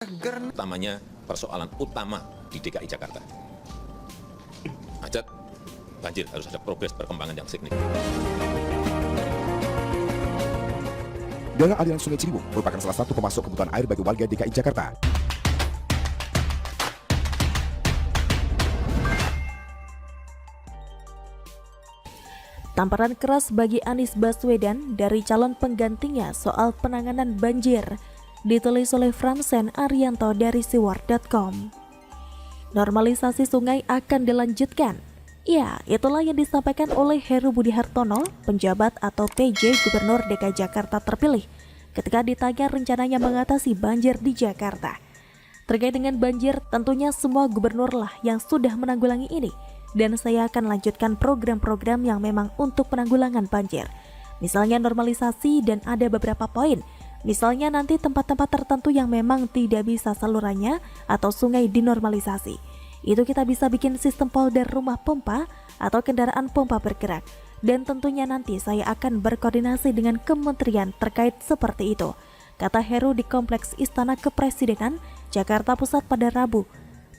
Utamanya persoalan utama di DKI Jakarta. Macet, banjir, harus ada progres perkembangan yang signifikan. Daya aliran Sungai Ciliwung merupakan salah satu pemasok kebutuhan air bagi warga DKI Jakarta. Tamparan keras bagi Anies Baswedan dari calon penggantinya soal penanganan banjir, ditulis oleh Framsen Arianto dari siwar.com. Normalisasi sungai akan dilanjutkan. Ya, itulah yang disampaikan oleh Heru Budi Hartono, penjabat atau PJ Gubernur DKI Jakarta terpilih, ketika ditanya rencananya mengatasi banjir di Jakarta. Terkait dengan banjir, tentunya semua gubernur lah yang sudah menanggulangi ini, dan saya akan lanjutkan program-program yang memang untuk penanggulangan banjir. Misalnya normalisasi dan ada beberapa poin. Misalnya nanti tempat-tempat tertentu yang memang tidak bisa salurannya atau sungai dinormalisasi. Itu kita bisa bikin sistem polder rumah pompa atau kendaraan pompa bergerak. Dan tentunya nanti saya akan berkoordinasi dengan kementerian terkait seperti itu, kata Heru di Kompleks Istana Kepresidenan, Jakarta Pusat pada Rabu,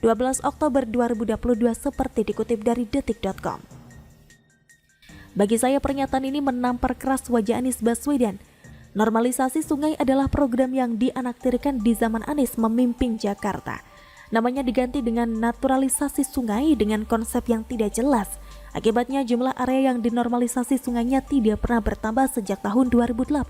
12 Oktober 2022 seperti dikutip dari detik.com. Bagi saya pernyataan ini menampar keras wajah Anies Baswedan. Normalisasi sungai adalah program yang dianaktirkan di zaman Anies memimpin Jakarta. Namanya diganti dengan naturalisasi sungai dengan konsep yang tidak jelas. Akibatnya jumlah area yang dinormalisasi sungainya tidak pernah bertambah sejak tahun 2018.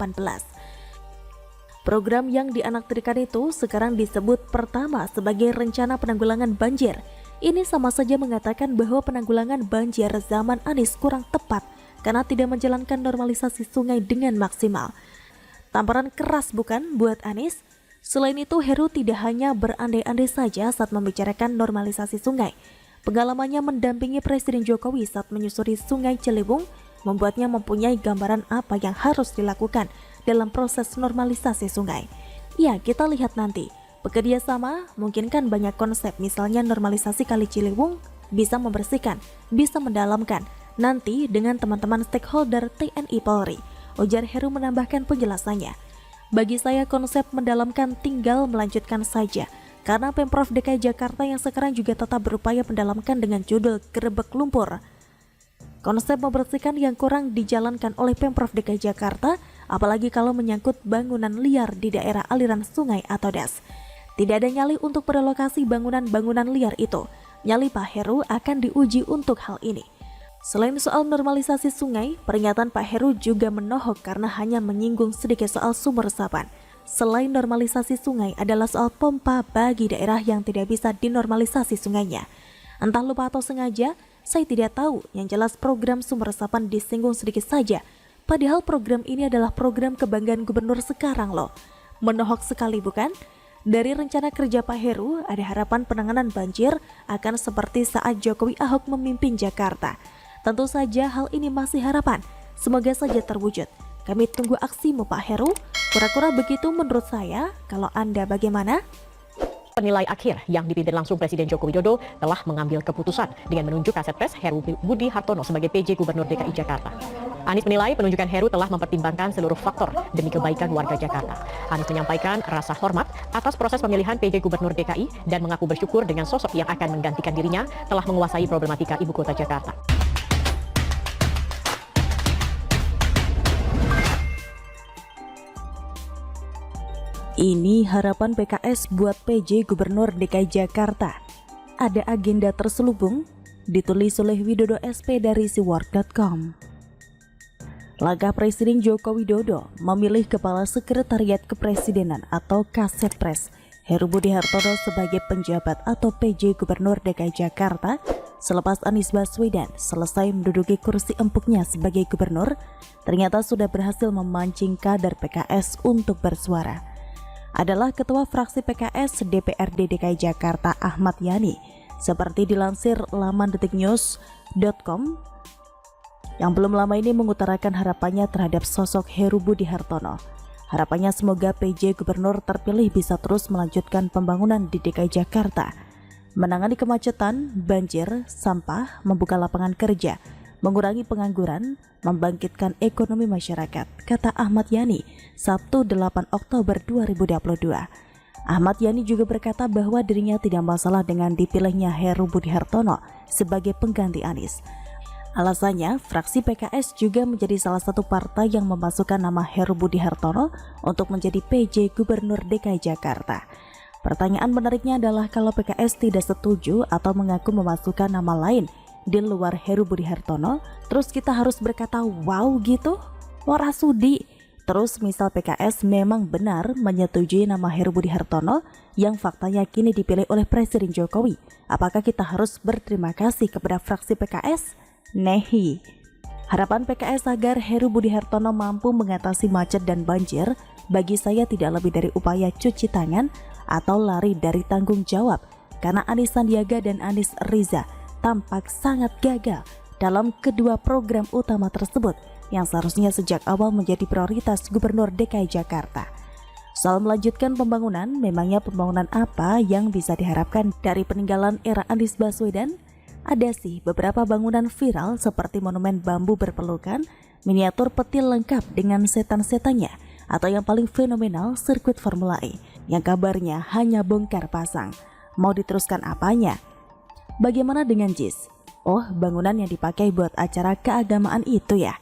Program yang dianaktirkan itu sekarang disebut pertama sebagai rencana penanggulangan banjir. Ini sama saja mengatakan bahwa penanggulangan banjir zaman Anies kurang tepat karena tidak menjalankan normalisasi sungai dengan maksimal. Tamparan keras bukan buat Anies? Selain itu, Heru tidak hanya berandai-andai saja saat membicarakan normalisasi sungai. Pengalamannya mendampingi Presiden Jokowi saat menyusuri Sungai Ciliwung membuatnya mempunyai gambaran apa yang harus dilakukan dalam proses normalisasi sungai. Ya, kita lihat nanti. Bekerja sama mungkin kan banyak konsep, misalnya normalisasi Kali Ciliwung bisa membersihkan, bisa mendalamkan, nanti dengan teman-teman stakeholder TNI Polri. Ujar Heru menambahkan penjelasannya. Bagi saya konsep mendalamkan tinggal melanjutkan saja, karena Pemprov DKI Jakarta yang sekarang juga tetap berupaya mendalamkan dengan judul Gerebek Lumpur. Konsep membersihkan yang kurang dijalankan oleh Pemprov DKI Jakarta, apalagi kalau menyangkut bangunan liar di daerah aliran sungai atau das. Tidak ada nyali untuk merelokasi bangunan-bangunan liar itu. Nyali Pak Heru akan diuji untuk hal ini. Selain soal normalisasi sungai, pernyataan Pak Heru juga menohok karena hanya menyinggung sedikit soal sumber resapan. Selain normalisasi sungai adalah soal pompa bagi daerah yang tidak bisa dinormalisasi sungainya. Entah lupa atau sengaja, saya tidak tahu. Yang jelas program sumber resapan disinggung sedikit saja. Padahal program ini adalah program kebanggaan gubernur sekarang loh. Menohok sekali bukan? Dari rencana kerja Pak Heru, ada harapan penanganan banjir akan seperti saat Jokowi Ahok memimpin Jakarta. Tentu saja hal ini masih harapan. Semoga saja terwujud. Kami tunggu aksimu Pak Heru. Kura-kura begitu menurut saya. Kalau Anda bagaimana? Penilai akhir yang dipimpin langsung Presiden Joko Widodo telah mengambil keputusan dengan menunjuk Kasat Pres Heru Budi Hartono sebagai PJ Gubernur DKI Jakarta. Anies menilai penunjukan Heru telah mempertimbangkan seluruh faktor demi kebaikan warga Jakarta. Anies menyampaikan rasa hormat atas proses pemilihan PJ Gubernur DKI dan mengaku bersyukur dengan sosok yang akan menggantikan dirinya telah menguasai problematika ibu kota Jakarta. Ini harapan PKS buat PJ Gubernur DKI Jakarta. Ada agenda terselubung, ditulis oleh Widodo SP dari siwar.com. Langkah Presiden Joko Widodo memilih Kepala Sekretariat Kepresidenan atau Kasetpres Heru Budi Hartono sebagai penjabat atau PJ Gubernur DKI Jakarta selepas Anies Baswedan selesai menduduki kursi empuknya sebagai gubernur, ternyata sudah berhasil memancing kader PKS untuk bersuara. Adalah Ketua Fraksi PKS DPRD DKI Jakarta Ahmad Yani, seperti dilansir laman detiknews.com yang belum lama ini mengutarakan harapannya terhadap sosok Heru Budi Hartono. Harapannya semoga PJ Gubernur terpilih bisa terus melanjutkan pembangunan di DKI Jakarta, menangani kemacetan, banjir, sampah, membuka lapangan kerja, mengurangi pengangguran, membangkitkan ekonomi masyarakat, kata Ahmad Yani, Sabtu 8 Oktober 2022. Ahmad Yani juga berkata bahwa dirinya tidak masalah dengan dipilihnya Heru Budi Hartono sebagai pengganti Anies. Alasannya, fraksi PKS juga menjadi salah satu partai yang memasukkan nama Heru Budi Hartono untuk menjadi PJ Gubernur DKI Jakarta. Pertanyaan menariknya adalah kalau PKS tidak setuju atau mengaku memasukkan nama lain di luar Heru Budi Hartono, terus kita harus berkata wow gitu? Ora sudi. Terus misal PKS memang benar menyetujui nama Heru Budi Hartono yang faktanya kini dipilih oleh Presiden Jokowi, apakah kita harus berterima kasih kepada fraksi PKS? Nehi. Harapan PKS agar Heru Budi Hartono mampu mengatasi macet dan banjir bagi saya tidak lebih dari upaya cuci tangan atau lari dari tanggung jawab, karena Anies Sandiaga dan Anies Riza tampak sangat gagal dalam kedua program utama tersebut yang seharusnya sejak awal menjadi prioritas Gubernur DKI Jakarta. Soal melanjutkan pembangunan, memangnya pembangunan apa yang bisa diharapkan dari peninggalan era Anies Baswedan? Ada sih beberapa bangunan viral seperti monumen bambu berpelukan, miniatur peti lengkap dengan setan-setannya, atau yang paling fenomenal sirkuit Formula E yang kabarnya hanya bongkar pasang. Mau diteruskan apanya? Bagaimana dengan JIS? Oh, bangunan yang dipakai buat acara keagamaan itu ya.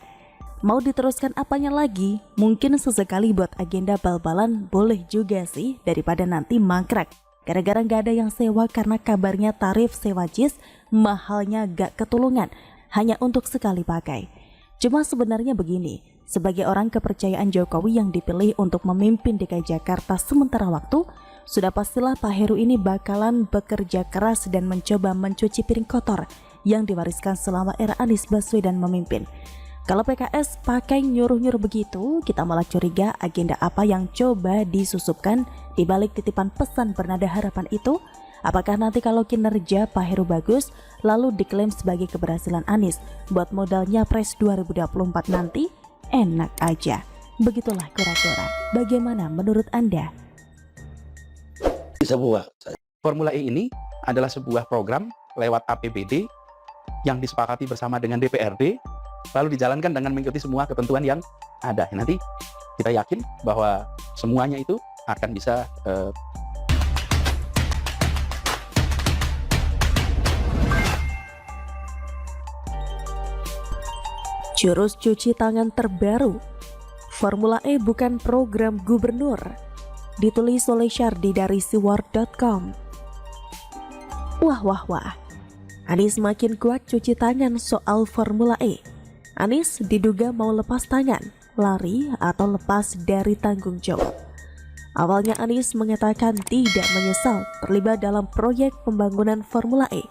Mau diteruskan apanya lagi? Mungkin sesekali buat agenda bal-balan boleh juga sih, daripada nanti mangkrak gara-gara nggak ada yang sewa karena kabarnya tarif sewa JIS mahalnya gak ketulungan hanya untuk sekali pakai. Cuma sebenarnya begini, sebagai orang kepercayaan Jokowi yang dipilih untuk memimpin DKI Jakarta sementara waktu, sudah pastilah Pak Heru ini bakalan bekerja keras dan mencoba mencuci piring kotor yang diwariskan selama era Anies Baswedan memimpin. Kalau PKS pakai nyuruh-nyuruh begitu, kita malah curiga agenda apa yang coba disusupkan di balik titipan pesan bernada harapan itu. Apakah nanti kalau kinerja Pak Heru bagus, lalu diklaim sebagai keberhasilan Anies buat modalnya Pres 2024 nanti? Enak aja. Begitulah kura-kura. Bagaimana menurut Anda? Formula E ini adalah sebuah program lewat APBD yang disepakati bersama dengan DPRD, lalu dijalankan dengan mengikuti semua ketentuan yang ada. Nanti kita yakin bahwa semuanya itu akan bisa Jurus cuci tangan terbaru. Formula E bukan program gubernur. Ditulis oleh Syardi dari siwar.com. Wah. Anies makin kuat cuci tangan soal Formula E. Anies diduga mau lepas tangan, lari atau lepas dari tanggung jawab. Awalnya Anies mengatakan tidak menyesal terlibat dalam proyek pembangunan Formula E